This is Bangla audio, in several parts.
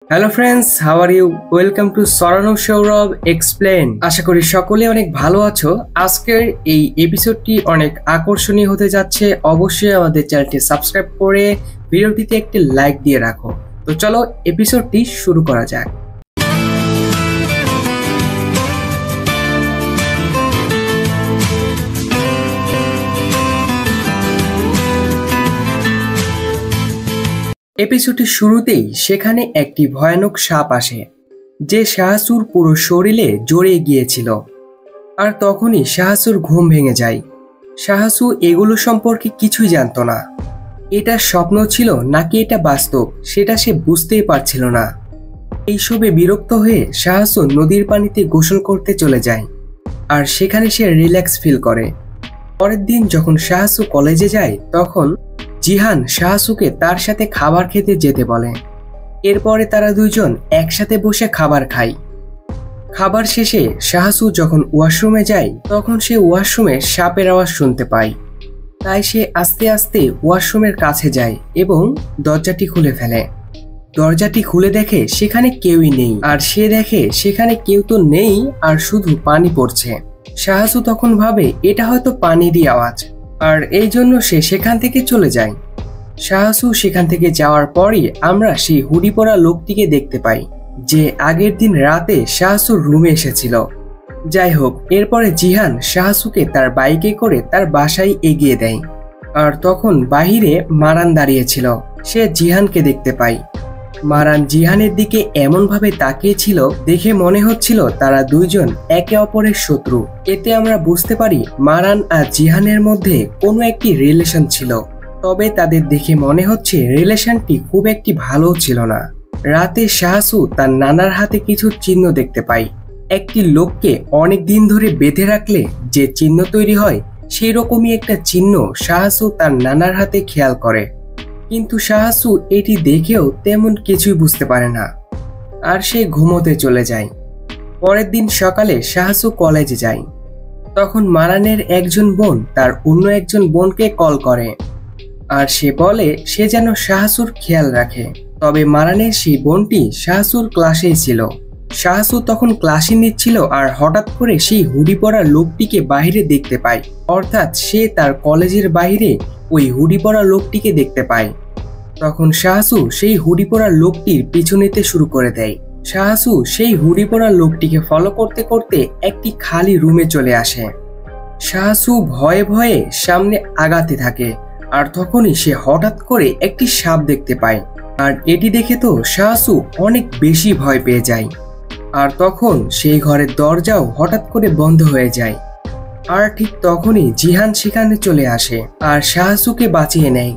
Hello friends, how are you? Welcome to সরানো সৌরভ এক্সপ্লেন। আশা করি সকলে অনেক ভালো আছো। আজকের এই এপিসোডটি অনেক আকর্ষণীয় হতে যাচ্ছে। অবশ্যই আমাদের চ্যানেলটি সাবস্ক্রাইব করে ভিডিওটিতে একটি লাইক দিয়ে রাখো। তো চলো এপিসোডটি শুরু করা যাক। এপিসোডের শুরুতেই সেখানে একটি ভয়ানক সাপ আসে, যে শাহাসুর পুরো শরীরে জড়িয়ে গিয়েছিল। আর তখনই শাহাসুর ঘুম ভেঙে যায়। শাহাসু এগুলো সম্পর্কে কিছুই জানতো না। এটা স্বপ্ন ছিল নাকি এটা বাস্তব, সেটা সে বুঝতেই পারছিল না। এইসবে বিরক্ত হয়ে শাহাসু নদীর পানিতে গোসল করতে চলে যায়, আর সেখানে সে রিল্যাক্স ফিল করে। পরের দিন যখন শাহাসু কলেজে যায়, তখন জিহান শাহাসুকে তার সাথে খাবার খেতে যেতে বলে। এরপরে তারা দুইজন একসাথে বসে খাবার খায়। খাবার শেষে শাহাসু যখন ওয়াশরুমে যায়, তখন সে ওয়াশরুমে সাপের আওয়াজ শুনতে পায়। তাই সে আস্তে আস্তে ওয়াশরুমের কাছে যায় এবং দরজাটি খুলে ফেলে। দরজাটি খুলে দেখে সেখানে কেউই নেই, আর সে দেখে সেখানে কেউ তো নেই, আর শুধু পানি পড়ছে। শাহাসু তখন ভাবে এটা হয়তো পানিরই আওয়াজ, আর এই জন্য সে সেখান থেকে চলে যায়। শাহাসু সেখান থেকে যাওয়ার পরই আমরা সেই হুডি পরা লোকটিকে দেখতে পাই, যে আগের দিন রাতে শাহাসুর রুমে এসেছিল। যাই হোক, এরপরে জিহান শাহাসুকে তার বাইকে করে তার বাসায় এগিয়ে দেয়। আর তখন বাহিরে মারান দাঁড়িয়েছিল। সে জিহানকে দেখতে পায়। মারান জিহানের দিকে এমনভাবে তাকিয়েছিল, দেখে মনে হচ্ছিল তারা দুইজন একে অপরের শত্রু। এতে আমরা বুঝতে পারি মারান আর জিহানের মধ্যে কোনো একটি রিলেশন ছিল। তবে তাদের দেখে মনে হচ্ছে রিলেশনটি খুব একটি ভালো ছিল না। রাতে শাহাসু তার নানার হাতে কিছু চিহ্ন দেখতে পায়। একটি লোককে অনেক দিন ধরে বেঁধে রাখলে যে চিহ্ন তৈরি হয়, সেই রকমই একটা চিহ্ন শাহাসু তার নানার হাতে খেয়াল করে। কিন্তু শাহাসু এটি দেখেও তেমন কিছুই বুঝতে পারে না, আর সে ঘুমোতে চলে যায়। পরের দিন সকালে শাহাসু কলেজে যায়। তখন মারানের একজন বোন তার অন্য একজন বোনকে কল করে, আর সে বলে সে যেন শাহাসুর খেয়াল রাখে। তবে মারানের সেই বোনটি শাহাসুর ক্লাসেই ছিল। শাহাসু তখন ক্লাসে নিচ্ছিল, আর হঠাৎ করে সেই হুডি পরা লোকটিকে বাইরে দেখতে পায়। অর্থাৎ সে তার কলেজের বাইরে ওই হুডি পরা লোকটিকে দেখতে পায়। তখন শাহাসু সেই হুডি পরা লোকটির পিছু নিতে শুরু করে দেয়। শাহাসু সেই হুডি পরা লোকটিকে ফলো করতে করতে একটি খালি রুমে চলে আসে। শাহাসু ভয়ে ভয়ে সামনে আগাতে থাকে, আর তখনই সে হঠাৎ করে একটি সাপ দেখতে পায়। আর এটি দেখে তো শাহাসু অনেক বেশি ভয় পেয়ে যায়। আর তখন সেই ঘরের দরজাও হঠাৎ করে বন্ধ হয়ে যায়। আর ঠিক তখনই জিহান সেখানে চলে আসে আর শাহাসুকে বাঁচিয়ে নেয়।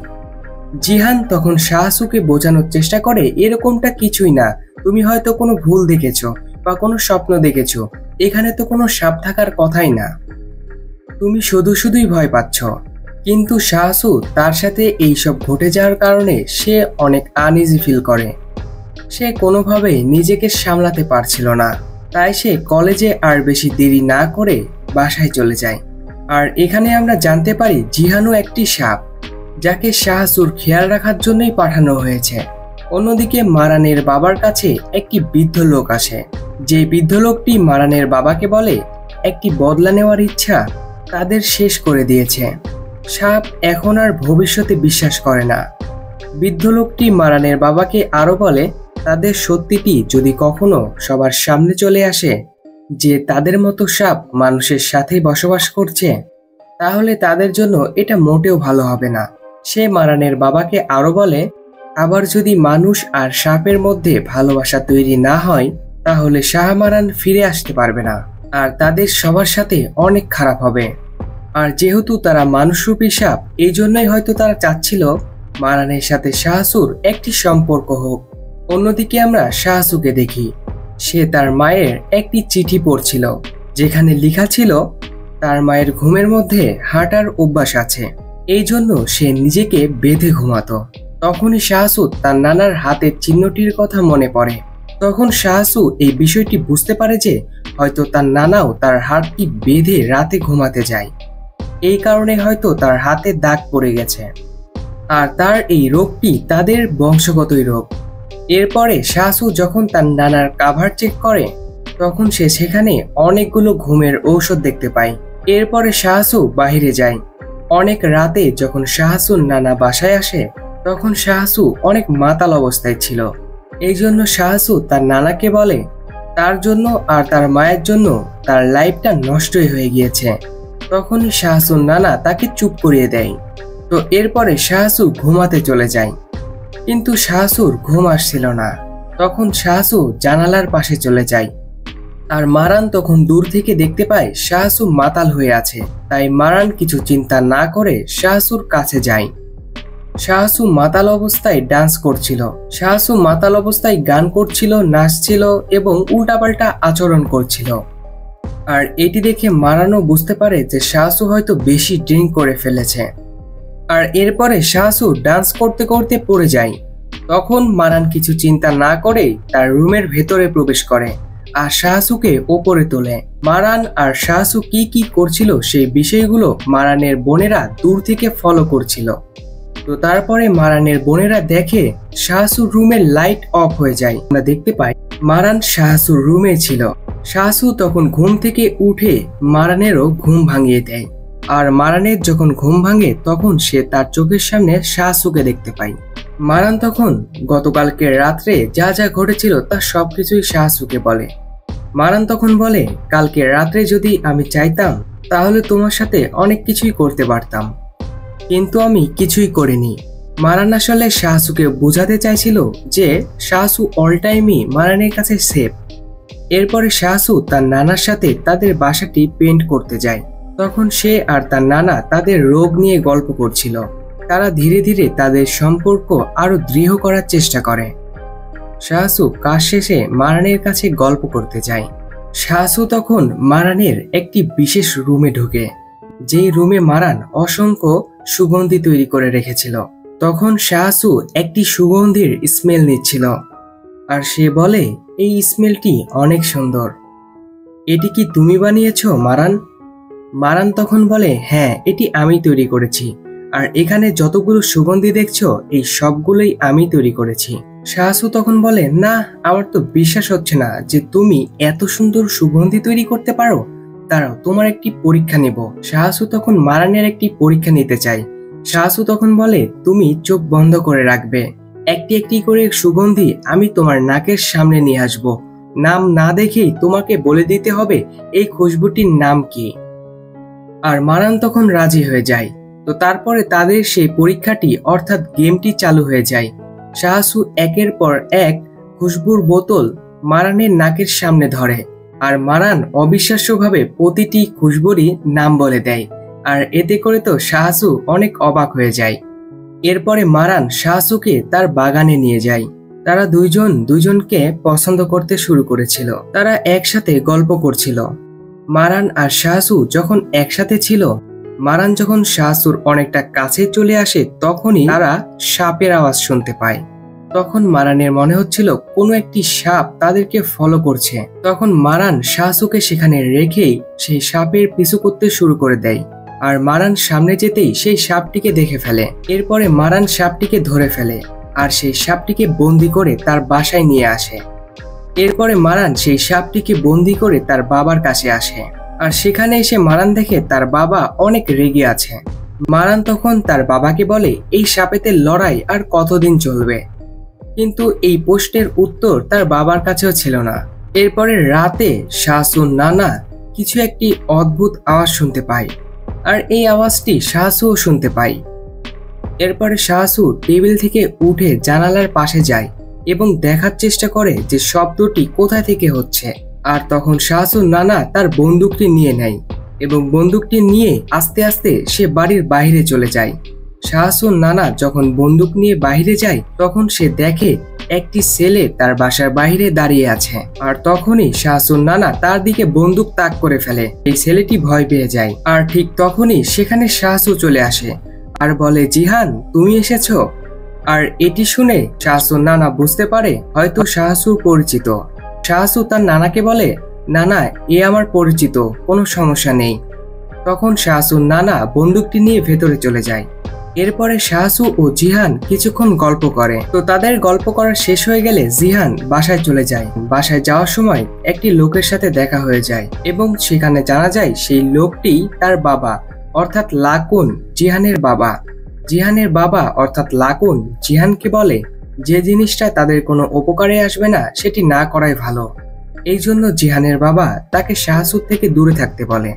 জিহান তখন শাহাসুকে বোঝানোর চেষ্টা করে এরকমটা কিছুই না, তুমি হয়তো কোনো ভুল দেখেছো বা কোনো স্বপ্ন দেখেছো, এখানে তো কোনো সাপ থাকার কথাই না, তুমি শুধু শুধুই ভয় পাচ্ছ। কিন্তু শাহাসু তার সাথে এইসব ঘটে যাওয়ার কারণে সে অনেক আনইজি ফিল করে। সে কোনোভাবেই নিজেকে সামলাতে পারছিল না। তাই সে কলেজে আর বেশি দেরি না করে বাসায় চলে যায়। আর এখানে আমরা জানতে পারি জিহানও একটি সাপ, যাকে শাহাসুর খেয়াল রাখার জন্যই পাঠানো হয়েছে। অন্যদিকে মারানের বাবার কাছে একটি বৃদ্ধ লোক আসে। যে বৃদ্ধ লোকটি মারানের বাবাকে বলে একটি বদলা নেওয়ার ইচ্ছা তাদের শেষ করে দিয়েছে। সাপ এখন আর ভবিষ্যতে বিশ্বাস করে না। বৃদ্ধ লোকটি মারানের বাবাকে আরো বলে তাদের সত্যিটি যদি কখনো সবার সামনে চলে আসে, যে তাদের মতো সাপ মানুষের সাথে বসবাস করছে, তাহলে তাদের জন্য এটা মোটেও ভালো হবে না। সে মারানের বাবাকে আরো বলে আবার যদি মানুষ আর সাপের মধ্যে ভালোবাসা তৈরি না হয়, তাহলে শাহমারান ফিরে আসতে পারবে না, আর তাদের সবার সাথে অনেক খারাপ হবে। আর যেহেতু তারা মানুষরূপী সাপ, এই জন্যই হয়তো তারা চাচ্ছিল মারানের সাথে শাহাসুর একটি সম্পর্ক হোক। অন্যদিকে আমরা শাহাসুকে দেখি, সে তার মায়ের একটি চিঠি পড়ছিল, যেখানে লেখা ছিল তার মায়ের ঘুমের মধ্যে হাঁটার অভ্যাস আছে, এই জন্য সে নিজেকে বেঁধে ঘুমাতো। তখনই শাহাসু তার নানার হাতের চিহ্নটির কথা মনে পড়ে। তখন শাহাসু এই বিষয়টি বুঝতে পারে যে হয়তো তার নানাও তার হাতটি বেঁধে রাতে ঘুমাতে যায়, এই কারণে হয়তো তার হাতে দাগ পড়ে গেছে। আর তার এই রোগটি তাদের বংশগতই রোগ। এরপরে শাহসু যখন তার নানার কাভার চেক করে তখন সে সেখানে অনেকগুলো ঘুমের ঔষধ দেখতে পায়। এরপরে শাহসু বাইরে যায়। অনেক রাতে যখন শাহসুর নানা বাসায় আসে তখন শাহসু অনেক মাতাল অবস্থায় ছিল। এই জন্য শাহসু তার নানাকে বলে তার জন্য আর তার মায়ের জন্য তার লাইফটা নষ্টই হয়ে গিয়েছে। তখনই শাহসুর নানা তাকে চুপ করিয়ে দেয়। তো এরপরে শাহসু ঘুমাতে চলে যায়, কিন্তু শাহসুর ঘুম আসছিল না। তখন শাহসু জানালার পাশে চলে যায়। আর মারান তখন দূর থেকে দেখতে পায় শাহসু মাতাল হয়ে আছে। তাই মারান কিছু চিন্তা না করে শাহসুর কাছে যায়। শাহসু মাতাল অবস্থায় ডান্স করছিল। শাহসু মাতাল অবস্থায় গান করছিল, নাচছিল এবং উল্টাপাল্টা আচরণ করছিল। আর এটি দেখে মারানও বুঝতে পারে যে শাহসু হয়তো বেশি ড্রিঙ্ক করে ফেলেছে। আর এরপরে শাহসু ডান্স করতে করতে পড়ে যায়। তখন মারান কিছু চিন্তা না করে তার রুমের ভেতরে প্রবেশ করে আর শাহসুকে ওপরে তোলে। মারান আর শাহসু কি কি করছিল সেই বিষয়গুলো মারানের বোনেরা দূর থেকে ফলো করছিল। তো তারপরে মারানের বোনেরা দেখে শাহসুর রুমের লাইট অফ হয়ে যায়। আমরা দেখতে পাই মারান শাহসুর রুমে ছিল। শাহসু তখন ঘুম থেকে উঠে মারানেরও ঘুম ভাঙিয়ে দেয়। আর মারানের যখন ঘুম ভাঙে তখন সে তার চোখের সামনে শাহসুকে দেখতে পায়। মারান তখন গতকালকে রাত্রে যা যা ঘটেছিল তা সবকিছুই শাহসুকে বলে। মারান তখন বলে, কালকে রাত্রে যদি আমি চাইতাম তাহলে তোমার সাথে অনেক কিছুই করতে পারতাম, কিন্তু আমি কিছুই করিনি। মারান আসলে শাহসুকে বোঝাতে চাইছিল যে শাহসু অল টাইমই মারানের কাছে সেফ। এরপরে শাহসু তার নানার সাথে তাদের বাসাটি পেন্ট করতে যায়। তখন সে আর তার নানা তাদের রোগ নিয়ে গল্প করছিল। তারা ধীরে ধীরে তাদের সম্পর্ক আরো দৃঢ় করার চেষ্টা করে। শাহসু কাজ শেষে মারানের কাছে গল্প করতে যায়। শাহসু তখন মারানের একটি বিশেষ রুমে ঢুকে, যেই রুমে মারান অসংখ্য সুগন্ধি তৈরি করে রেখেছিল। তখন শাহসু একটি সুগন্ধির স্মেল নিচ্ছিল আর সে বলে, এই স্মেলটি অনেক সুন্দর, এটি কি তুমি বানিয়েছো মারান? মারান তখন বলে, হ্যাঁ, এটি আমি তৈরি করেছি, আর এখানে যতগুলো সুগন্ধি দেখছো এই সবগুলোই আমি তৈরি করেছি। শাহসু তখন বলে, না, আমার তো বিশ্বাস হচ্ছে না যে তুমি এত সুন্দর সুগন্ধি তৈরি করতে পারো। দাঁড়াও, তোমার একটি পরীক্ষা নেব। শাহসু তখন মারানের একটি পরীক্ষা নিতে চায়। শাহসু তখন বলে, তুমি চোখ বন্ধ করে রাখবে, একটি একটি করে সুগন্ধি আমি তোমার নাকের সামনে নিয়ে আসব। নাম না দেখেই তোমাকে বলে দিতে হবে এই খুশবুটির নাম কি। আর মারান তখন রাজি হয়ে যায়। তো তারপরে তাদের সেই পরীক্ষাটি অর্থাৎ গেমটি চালু হয়ে যায়। শাহসু একের পর এক খুশবুর বোতল মারানের নাকের সামনে ধরে আর মারান অবিশ্বাস্যভাবে প্রতিটি খুশবুরই নাম বলে দেয়। আর এতে করে তো শাহসু অনেক অবাক হয়ে যায়। এরপরে মারান শাহসুকে তার বাগানে নিয়ে যায়। তারা দুইজন দুইজনকে পছন্দ করতে শুরু করেছিল। তারা একসাথে গল্প করছিল। মারান আর শাহসু যখন একসাথে ছিল, মারান যখন শাহসুর অনেকটা কাছে চলে আসে তখনই তারা সাপের আওয়াজ শুনতে পায়। তখন মারানের মনে হচ্ছিল কোনো একটি সাপ তাদেরকে ফলো করছে। তখন মারান শাহসুকে সেখানে রেখেই সেই সাপের পিছু করতে শুরু করে দেয়। আর মারান সামনে যেতেই সেই সাপটিকে দেখে ফেলে। এরপরে মারান সাপটিকে ধরে ফেলে আর সেই সাপটিকে বন্দি করে তার বাসায় নিয়ে আসে। এরপরে মারান সেই সাপটিকে বন্দি করে তার বাবার কাছে আসে। আর সেখানে এসে মারান দেখে তার বাবা অনেক রেগে আছে। মারান তখন তার বাবাকে বলে, এই সাপেতে লড়াই আর কতদিন চলবে? কিন্তু এই প্রশ্নের উত্তর তার বাবার কাছেও ছিল না। এরপরে রাতে শাহসুর নানা কিছু একটি অদ্ভুত আওয়াজ শুনতে পায় আর এই আওয়াজটি শাহসুও শুনতে পায়। এরপরে শাহসু টেবিল থেকে উঠে জানালার পাশে যায় এবং দেখার চেষ্টা করে যে শব্দটি কোথা থেকে হচ্ছে। আর তখন শাহসুর নানা তার বন্দুকটি নিয়ে নেয় এবং বন্দুকটি নিয়ে আস্তে আস্তে সে বাড়ির বাইরে চলে যায়। শাহসুর নানা যখন বন্দুক নিয়ে বাইরে যায় তখন সে দেখে একটি ছেলে তার বাসার বাইরে দাঁড়িয়ে আছে। আর তখনই শাহসুর নানা তার দিকে বন্দুক তাক করে ফেলে। এই ছেলেটি ভয় পেয়ে যায়। আর ঠিক তখনই সেখানে শাহসু চলে আসে আর বলে, জিহান, তুমি এসেছো? আর এটি শুনে শাহসুর নানা বুঝতে পারে হয়তো শাহসুর পরিচিত। শাহসু তার নানাকে বলে, নানা, এ আমার পরিচিত, কোনো সমস্যা নেই। তখন শাহসুর নানা বন্দুকটি নিয়ে ভেতরে চলে যায় এরপরে শাহসু ও জিহান কিছুক্ষণ গল্প করে। তো তাদের গল্প করা শেষ হয়ে গেলে জিহান বাসায় চলে যায়। বাসায় যাওয়ার সময় একটি লোকের সাথে দেখা হয়ে যায় এবং সেখানে জানা যায় সেই লোকটি তার বাবা অর্থাৎ লাকুন, জিহানের বাবা। জিহানের বাবা অর্থাৎ লাকুন জিহানকে বলে যে জিনিসটা তাদের কোনো উপকারে আসবে না সেটি না করাই ভালো। এই জন্য জিহানের বাবা তাকে শাহসুদ থেকে দূরে থাকতে বলে।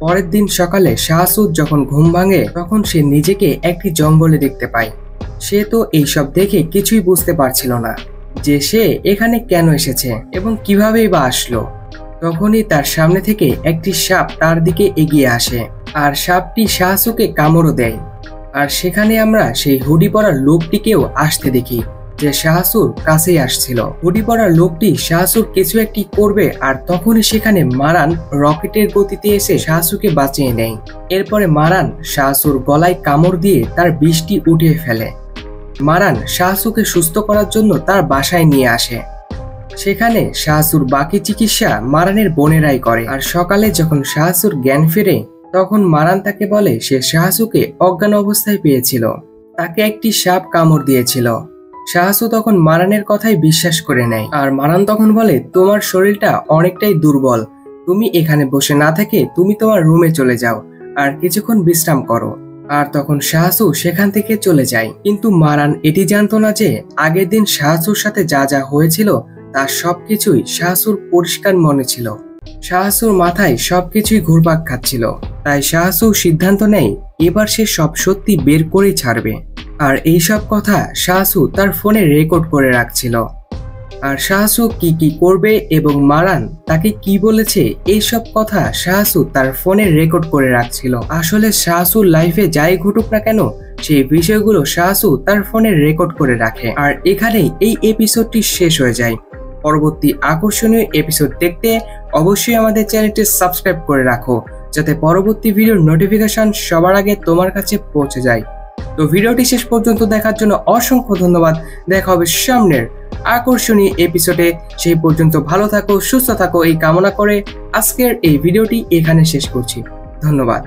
পরের দিন সকালে শাহসুদ যখন ঘুম ভাঙে তখন সে নিজেকে একটি জঙ্গলে দেখতে পায়। সে তো এইসব দেখে কিছুই বুঝতে পারছিল না যে সে এখানে কেন এসেছে এবং কিভাবেই বা আসলো। তখনই তার সামনে থেকে একটি সাপ তার দিকে এগিয়ে আসে আর সাপটি শাহসুকে কামড়ও দেয়। আর সেখানে আমরা সেই হুডি পরা লোকটিকেও আসতে দেখি যে শাহসুর কাছেই আসছিল। হুডি পরা লোকটি শাহসুর কিছু একটি করবে আর তখনই সেখানে মারান রকেটের গতিতে এসে শাহসুকে বাঁচিয়ে নেয়। এরপরে মারান শাহসুর গলায় কামড় দিয়ে তার বিষটি উঠিয়ে ফেলে। মারান শাহসুকে সুস্থ করার জন্য তার বাসায় নিয়ে আসে। সেখানে শাহসুর বাকি চিকিৎসা মারানের বোনেরাই করে। আর সকালে যখন শাহসুর জ্ঞান ফেরে তখন মারান তাকে বলে সে শাহসুকে অজ্ঞান অবস্থায় পেয়েছিল, তাকে একটি সাপ কামড় দিয়েছিল। শাহসু তখন মারানের কথাই বিশ্বাস করে নেয় আর মারান তখন বলে তোমার শরীরটা অনেকটাই দুর্বল, তুমি এখানে বসে না থেকে তুমি তোমার রুমে চলে যাও আর কিছুক্ষণ বিশ্রাম করো। আর তখন শাহসু সেখান থেকে চলে যায়। কিন্তু মারান এটি জানতো না যে আগের দিন শাহসুর সাথে যা যা হয়েছিল তার সবকিছুই শাহসুর পরিষ্কার মনে ছিল। শাহসুর মাথায় সবকিছুই ঘুরপাক খাচ্ছিল। তাই শাহসু সিদ্ধান্ত নেয় এবার সে সব সত্যি বের করেই ছাড়বে। আর এইসব কথা শাহসু তার ফোনে রেকর্ড করে রাখছিল। আর শাহসু কি কি করবে এবং মারান তাকে কি বলেছে এইসব কথা শাহসু তার ফোনে রেকর্ড করে রাখছিল। আসলে শাহসুর লাইফে যাই ঘটুক না কেন সেই বিষয়গুলো শাহসু তার ফোনে রেকর্ড করে রাখে। আর এখানেই এই এপিসোডটি শেষ হয়ে যায়। পরবর্তী আকর্ষণীয় এপিসোড দেখতে অবশ্যই আমাদের চ্যানেলটি সাবস্ক্রাইব করে রাখো যাতে পরবর্তী ভিডিওর নোটিফিকেশন সবার আগে তোমার কাছে পৌঁছে যায়। তো ভিডিওটি শেষ পর্যন্ত দেখার জন্য অসংখ্য ধন্যবাদ। দেখা হবে সামনের আকর্ষণীয় এপিসোডে। সেই পর্যন্ত ভালো থাকো, সুস্থ থাকো এই কামনা করে আজকের এই ভিডিওটি এখানে শেষ করছি। ধন্যবাদ।